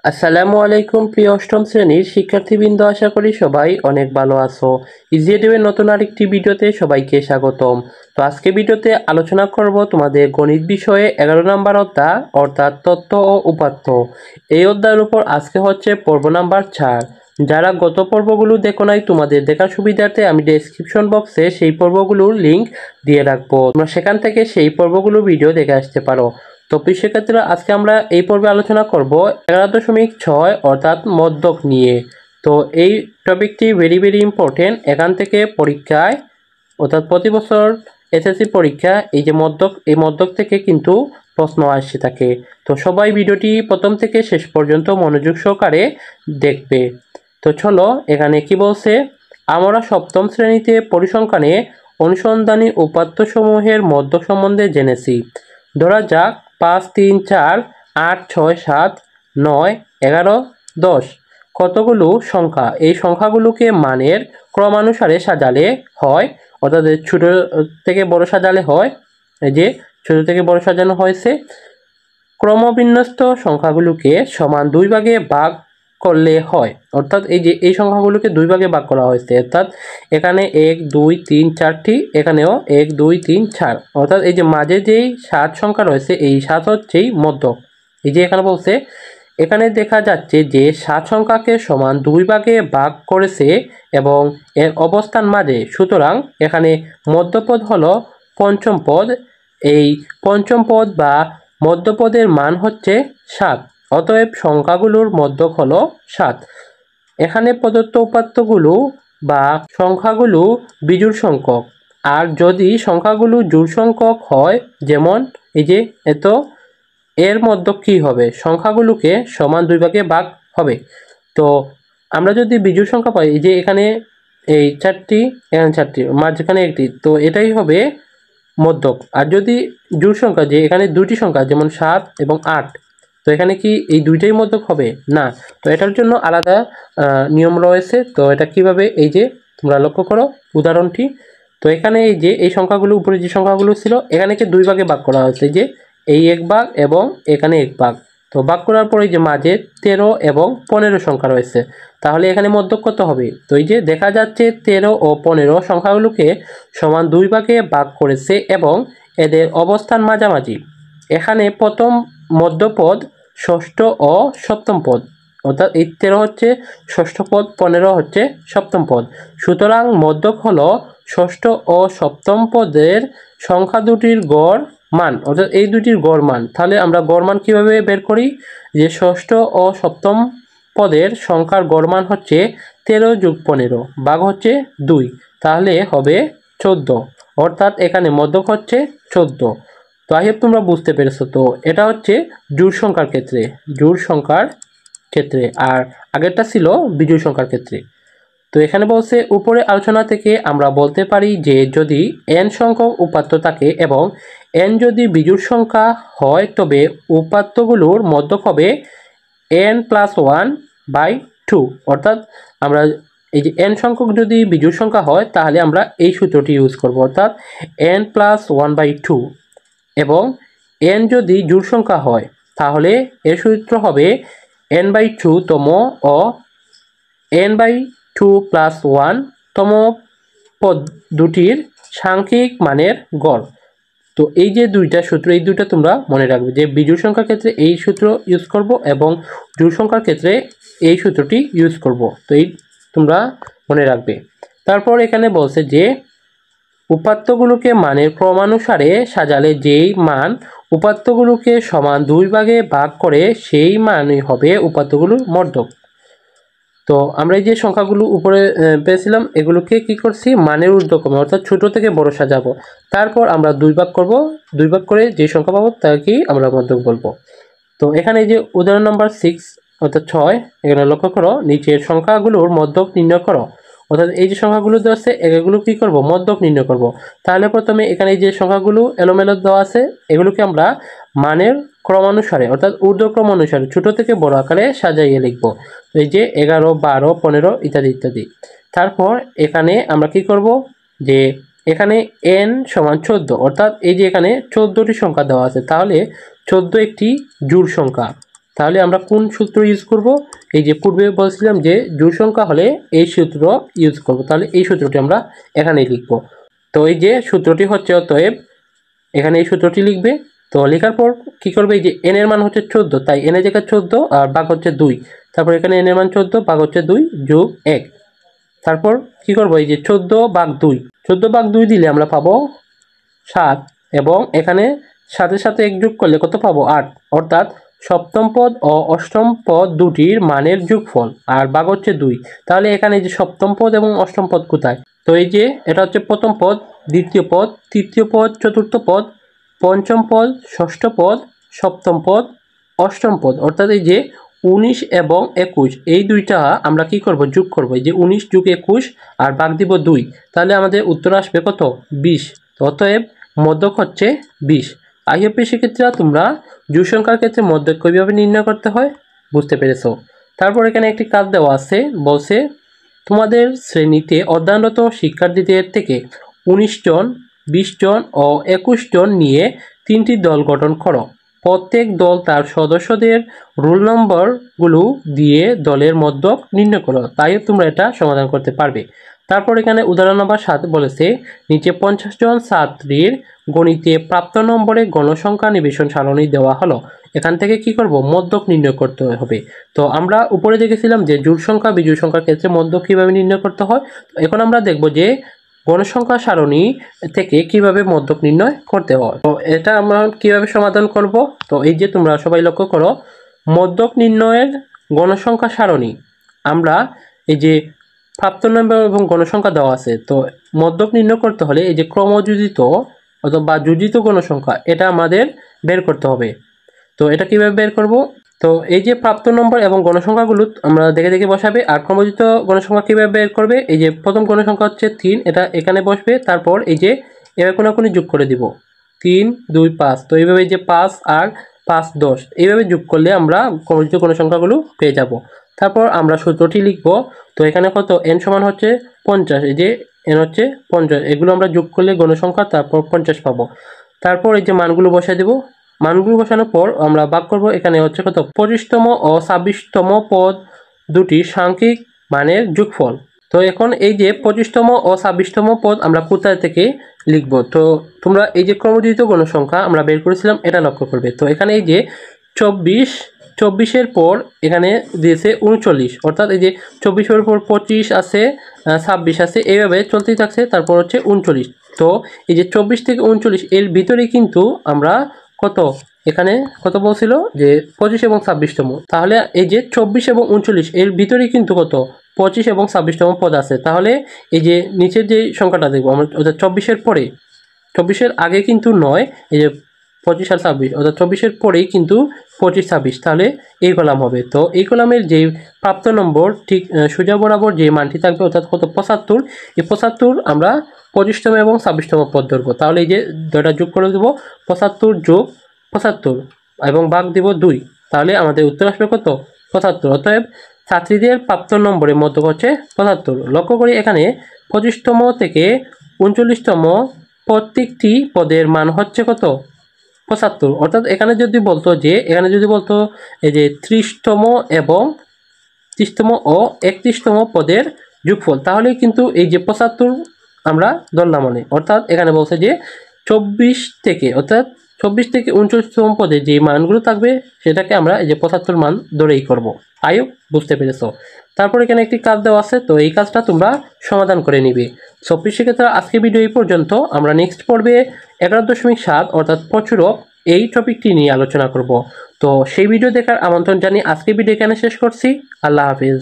আসসালামু আলাইকুম প্রিয় অষ্টম শ্রেণীর শিক্ষার্থীবৃন্দ, আশা করি সবাই অনেক ভালো আছো। ইজিএটিভের নতুন আরেকটি ভিডিওতে সবাইকে স্বাগতম। তো আজকে ভিডিওতে আলোচনা করব তোমাদের গণিত বিষয়ে 11 নম্বর অধ্যায় অর্থাৎ তত্ত্ব ও উপাত্ত। এই অধ্যায়ের উপর আজকে হচ্ছে পর্ব নাম্বার 4। যারা গত পর্বগুলো দেখো নাই, তোমাদের দেখার সুবিধার্থে আমি ডেসক্রিপশন বক্সে সেই পর্বগুলোর লিঙ্ক দিয়ে রাখবো, তোমরা সেখান থেকে সেই পর্বগুলো ভিডিও দেখে আসতে পারো। তো প্রিয় শিক্ষার্থীরা, আজকে আমরা এই পর্বে আলোচনা করব 11.6 অর্থাৎ মদ্যক নিয়ে। তো এই টপিকটি ভেরি ইম্পর্টেন্ট। এখান থেকে পরীক্ষায় অর্থাৎ প্রতি বছর এসএসসি পরীক্ষা এই মদ্যক থেকে কিন্তু প্রশ্ন আসছে থাকে। তো সবাই ভিডিওটি প্রথম থেকে শেষ পর্যন্ত মনোযোগ সহকারে দেখবে। তো চলো, এখানে কি বলছে, আমরা সপ্তম শ্রেণীতে পরিসংখ্যানে অনুসন্ধানী উপাত্ত সমূহের মদ্যক সম্বন্ধে জেনেছি। ধরা যাক 5, 3, 4, 8, 6, 7, 9, 11, 10 কতগুলো সংখ্যা। এই সংখ্যাগুলোকে মানের ক্রমানুসারে সাজালে হয়, অর্থাৎ ছোট থেকে বড় সাজালে হয়। এই যে ছোট থেকে বড় সাজানো হয়েছে। ক্রমবিন্যস্ত সংখ্যাগুলোকে সমান 2 ভাগে ভাগ করলে হয়, অর্থাৎ এই যে এই সংখ্যাগুলোকে 2 ভাগে ভাগ করা হয়েছে, অর্থাৎ এখানে 1, 2, 3, 4টি, এখানেও 1, 2, 3, 4, অর্থাৎ এই যে মাঝে যেই 7 সংখ্যা রয়েছে এই 7 হচ্ছেই মধ্যক। এই যে এখানে বলছে, এখানে দেখা যাচ্ছে যে 7 সংখ্যাকে সমান 2 ভাগে ভাগ করেছে এবং এর অবস্থান মাঝে, সুতরাং এখানে মধ্যপদ হলো পঞ্চম পদ। এই পঞ্চম পদ বা মধ্যপদের মান হচ্ছে 7, অতএব সংখ্যাগুলোর মধ্যক হলো 7। এখানে প্রদত্ত উপাত্তগুলো বা সংখ্যাগুলো বিজোড় সংখ্যক, আর যদি সংখ্যাগুলো জোড় সংখ্যক হয়, যেমন এই যে এত, এর মধ্যক কি হবে, সংখ্যাগুলোকে সমান 2 ভাগে ভাগ হবে। তো আমরা যদি বিজোড় সংখ্যা পাই, এই যে এখানে এই 4টি, এখানে 4টি, মাঝখানে একটি, তো এটাই হবে মধ্যক। আর যদি জোড় সংখ্যা, যে এখানে 2টি সংখ্যা যেমন 7 এবং 8, তো এখানে কি এই দুইটাই মধ্যক হবে না। তো এটার জন্য আলাদা নিয়ম রয়েছে। তো এটা কিভাবে, এই যে তোমরা লক্ষ্য করো উদাহরণটি। তো এখানে এই যে এই সংখ্যাগুলো, উপরে যে সংখ্যাগুলো ছিল, এখানেকে 2 ভাগে ভাগ করা হয়েছে, যে এই 1 ভাগ এবং এখানে 1 ভাগ। তো ভাগ করার পরে যে মাঝে 13 এবং 15 সংখ্যা রয়েছে, তাহলে এখানে মধ্যক কত হবে। তো এই যে দেখা যাচ্ছে 13 ও 15 সংখ্যাগুলোকে সমান 2 ভাগে ভাগ করেছে এবং এদের অবস্থান মাঝামাঝি। এখানে প্রথম মধ্যপদ, ষষ্ঠ ও সপ্তম পদ, অর্থাৎ এই 13 হচ্ছে ষষ্ঠ পদ, 15 হচ্ছে সপ্তম পদ। সুতরাং মধ্যক হলো ষষ্ঠ ও সপ্তম পদের সংখ্যা দুটির গড় মান, অর্থাৎ এই দুটির গড় মান। তাহলে আমরা গড় মান কীভাবে বের করি, যে ষষ্ঠ ও সপ্তম পদের সংখ্যার গড় মান হচ্ছে 13 + 15 ভাগ হচ্ছে 2, তাহলে হবে 14, অর্থাৎ এখানে মধ্যক হচ্ছে 14। তো আই হোপ তোমরা বুঝতে পেরেছো। তো এটা হচ্ছে জোড় সংখ্যার ক্ষেত্রে, জোড় সংখ্যার ক্ষেত্রে, আর আগেরটা ছিল বিজোড় সংখ্যার ক্ষেত্রে। তো এখানে বলছে, উপরে আলোচনা থেকে আমরা বলতে পারি যে যদি n সংখ্যক উপাত্ত থাকে এবং n যদি বিজোড় সংখ্যা হয়, তবে উপাত্তগুলোর মধ্যক হবে n+1/2, অর্থাৎ আমরা এই যে n সংখ্যক যদি বিজোড় সংখ্যা হয়, তাহলে আমরা এই সূত্রটি ইউজ করব, অর্থাৎ n+1/2। এবং n যদি জোড় সংখ্যা হয়, তাহলে এর সূত্র হবে n/2 তম ও n/2 + 1 তম পদ দুটির সাংখ্যিক মানের গড়। তো এই যে দুইটা সূত্র, এই দুইটা তোমরা মনে রাখবে, যে বিজোড় সংখ্যার ক্ষেত্রে এই সূত্র ইউজ করব এবং জোড় সংখ্যার ক্ষেত্রে এই সূত্রটি ইউজ করব। তো এই তোমরা মনে রাখবে। তারপর এখানে বলছে যে উপাত্তগুলোকে মানের ক্রমানুসারে সাজালে যেই মান উপাত্তগুলোকে সমান 2 ভাগে ভাগ করে, সেই মানই হবে উপাত্তগুলোর মধ্যক। তো আমরা এই যে সংখ্যাগুলো উপরে পেয়েছিলাম, এগুলোকে কি করছি, মানের ঊর্ধ্বক্রমে, অর্থাৎ ছোট থেকে বড় সাজাবো। তারপর আমরা 2 ভাগ করব, 2 ভাগ করে যে সংখ্যা পাবো তাকেই আমরা মধ্যক বলবো। তো এখানে এই যে উদাহরণ নাম্বার 6 অর্থাৎ 6, এখানে লক্ষ্য করো, নিচের সংখ্যাগুলোর মধ্যক নির্ণয় করো, অর্থাৎ এই যে সংখ্যাগুলো দেওয়া আছে এগুলো কি করব, মধ্যক নির্ণয় করব। তাহলে প্রথমে এখানে যে সংখ্যাগুলো এলোমেলো দেওয়া আছে, এগুলোকে আমরা মানের ক্রমানুসারে, অর্থাৎ ঊর্ধ্বক্রম অনুসারে ছোট থেকে বড় আকারে সাজাইয়ে লিখব। এই যে 11, 12, 15 ইত্যাদি ইত্যাদি। তারপর এখানে আমরা কি করব, যে এখানে n = 14, অর্থাৎ এই যে এখানে 14টি সংখ্যা দেওয়া আছে, তাহলে 14 একটি জোড় সংখ্যা। তাহলে আমরা কোন সূত্র ইউজ করব? এই যে পূর্বে বলছিলাম যে জোড় সংখ্যা হলে এই সূত্র ইউজ করব, তাহলে এই সূত্রটি আমরা এখানে লিখব। তো এই যে সূত্রটি হচ্ছে, অতএব এখানে এই সূত্রটি লিখবে। তো লেখার পর কি করবে, এই যে n এর মান হচ্ছে 14, তাই n এর জায়গায় 14 আর ভাগ হচ্ছে 2, তারপর এখানে n এর মান 14 ভাগ হচ্ছে 2 যোগ 1, তারপর কি করব, এই যে 14 ভাগ 2 দিলে আমরা পাবো 7, এবং এখানে সাথে সাথে 1 যোগ করলে কত পাবো, 8, অর্থাৎ সপ্তম পদ ও অষ্টম পদ দুটির মানের যোগফল আর ভাগ হচ্ছে 2। তাহলে এখানে এই যে সপ্তম পদ এবং অষ্টম পদ কোথায়? তো এই যে এটা হচ্ছে প্রথম পদ, দ্বিতীয় পদ, তৃতীয় পদ, চতুর্থ পদ, পঞ্চম পদ, ষষ্ঠ পদ, সপ্তম পদ, অষ্টম পদ, অর্থাৎ এই যে 19 এবং 21 এই দুইটা আমরা কি করব, যোগ করব। এই যে 19 যোগ 21 আর ভাগ দিব 2, তাহলে আমাদের উত্তর আসবে কত, 20। তো অতএব মধ্যক হচ্ছে 20। আইএপি শিক্ষার্থীরা, তোমরা জোড় সংখ্যার ক্ষেত্রে মধ্যক কিভাবে নির্ণয় করতে হয় বুঝতে পেরেছো। তারপর এখানে একটি কাজ দেওয়া আছে, বলছে তোমাদের শ্রেণীতে অধ্যয়নরত শিক্ষার্থীদের থেকে 19 জন, 20 জন ও 21 জন নিয়ে 3টি দল গঠন করো। প্রত্যেক দল তার সদস্যদের রোল নম্বরগুলো দিয়ে দলের মধ্যক নির্ণয় করো। তাই তোমরা এটা সমাধান করতে পারবে। তারপর এখানে উদাহরণ নাম্বার 7 বলেছে, নিচে 50 জন ছাত্রীর গণিতে প্রাপ্ত নম্বরে গণসংখ্যা নিবেশন সারণী দেওয়া হলো। এখান থেকে কি করব, মধ্যক নির্ণয় করতে হবে। তো আমরা উপরে দেখেছিলাম যে জোড় সংখ্যা বিজোড় সংখ্যার ক্ষেত্রে মধ্যক কিভাবে নির্ণয় করতে হয়। এখন আমরা দেখব যে গণসংখ্যা সারণী থেকে কিভাবে মধ্যক নির্ণয় করতে হয়। তো এটা আমরা কিভাবে সমাধান করব। তো এই যে তোমরা সবাই লক্ষ্য করো, মধ্যক নির্ণয়ের গণসংখ্যা সারণী আমরা এই যে প্রাপ্ত নম্বর এবং গণসংখ্যা দেওয়া আছে। তো মধ্যক নির্ণয় করতে হলে এই যে ক্রমযোজিত অথবা যোজিত গণসংখ্যা এটা আমাদের বের করতে হবে। তো এটা কিভাবে বের করব, তো এই যে প্রাপ্ত নম্বর এবং গণসংখ্যাগুলো আমরা দেখে দেখে বসাবে। আর ক্রমযোজিত গণসংখ্যা কিভাবে বের করবে, এই যে প্রথম গণসংখ্যা হচ্ছে 3, এটা এখানে বসবে। তারপর এই যে এভাবে কোনাকুনি যোগ করে দিব, 3 2 5। তো এইভাবে যে 5 আর 5 10 এইভাবে যোগ করলে আমরা ক্রমযোজিত গণসংখ্যাগুলো পেয়ে যাব। তারপর আমরা সূত্রটি লিখব। তো এখানে কত, n সমান হচ্ছে 50, এই যে n হচ্ছে 50, এগুলো আমরা যোগ করলে গণসংখ্যা, তারপর 50 পাবো। তারপর এই যে মানগুলো বসাই দেব। মানগুলো বসানোর পর আমরা ভাগ করব। এখানে হচ্ছে কত, 25তম ও 26তম পদ দুটি সাংখ্যিক মানের যোগফল। তো এখন এই যে 25তম ও 26তম পদ আমরা কোথায় থেকে লিখব, তো তোমরা এই যে ক্রমযোজিত গণসংখ্যা আমরা বের করেছিলাম এটা লক্ষ্য করবে। তো এখানে এই যে 24-এর পর এখানে দিয়েছে 39, অর্থাৎ এই যে 24-এর পর 25 আছে, 26 আছে, এইভাবে চলতেই থাকছে। তারপর হচ্ছে 39। তো এই যে 24 থেকে 39 এর ভিতরে কিন্তু আমরা কত, এখানে কত বলছিল যে 25 এবং 26তম, তাহলে এই যে 24 এবং 39 এর ভিতরেই কিন্তু কত, 25 এবং 26তম পদ আছে। তাহলে এই যে নিচের যে সংখ্যাটা দেখবো আমরা, অর্থাৎ 24-এর পরে, 24-এর আগে কিন্তু নয়, এই যে 25 আর 26, অর্থাৎ 24-এর পরেই কিন্তু 25-26, তাহলে এই কলাম হবে। তো এই কলামের যে প্রাপ্ত নম্বর ঠিক সোজা বরাবর যে মানটি থাকবে, অর্থাৎ কত, 75, এই 75 আমরা 25তম এবং 26তম পদ ধরবো। তাহলে এই যে দুটা যোগ করে দেবো, 75 যোগ 75 এবং ভাগ দিব 2, তাহলে আমাদের উত্তর আসবে কত, 75। অতএব ছাত্রীদের প্রাপ্ত নম্বরের মধ্যক হচ্ছে 75। লক্ষ্য করি এখানে 25তম থেকে 39তম প্রত্যেকটি পদের মান হচ্ছে কত, 75। অর্থাৎ এখানে যদি বলতো এই যে 30তম এবং 30তম ও 31তম পদের যোগফল, তাহলে কিন্তু এই যে 75 আমরা ধরলাম মানে, অর্থাৎ এখানে বলছে যে 24 থেকে 39তম পদে যে মানগুলো থাকবে সেটাকে আমরা এই যে 75 মান ধরেই করব। আয়ো বুঝতে পেরেছো। তারপর এখানে একটি কাজ দেওয়া আছে, তো এই কাজটা তোমরা সমাধান করে নিবে। সো প্রিয় শিক্ষার্থীরা, আজকে ভিডিও এই পর্যন্ত। আমরা নেক্সট পর্বে 11.7 অর্থাৎ প্রচুরক এই টপিকটি নিয়ে আলোচনা করব। তো সেই ভিডিও দেখার আমন্ত্রণ জানিয়ে আজকে ভিডিও এখানে শেষ করছি। আল্লাহ হাফিজ।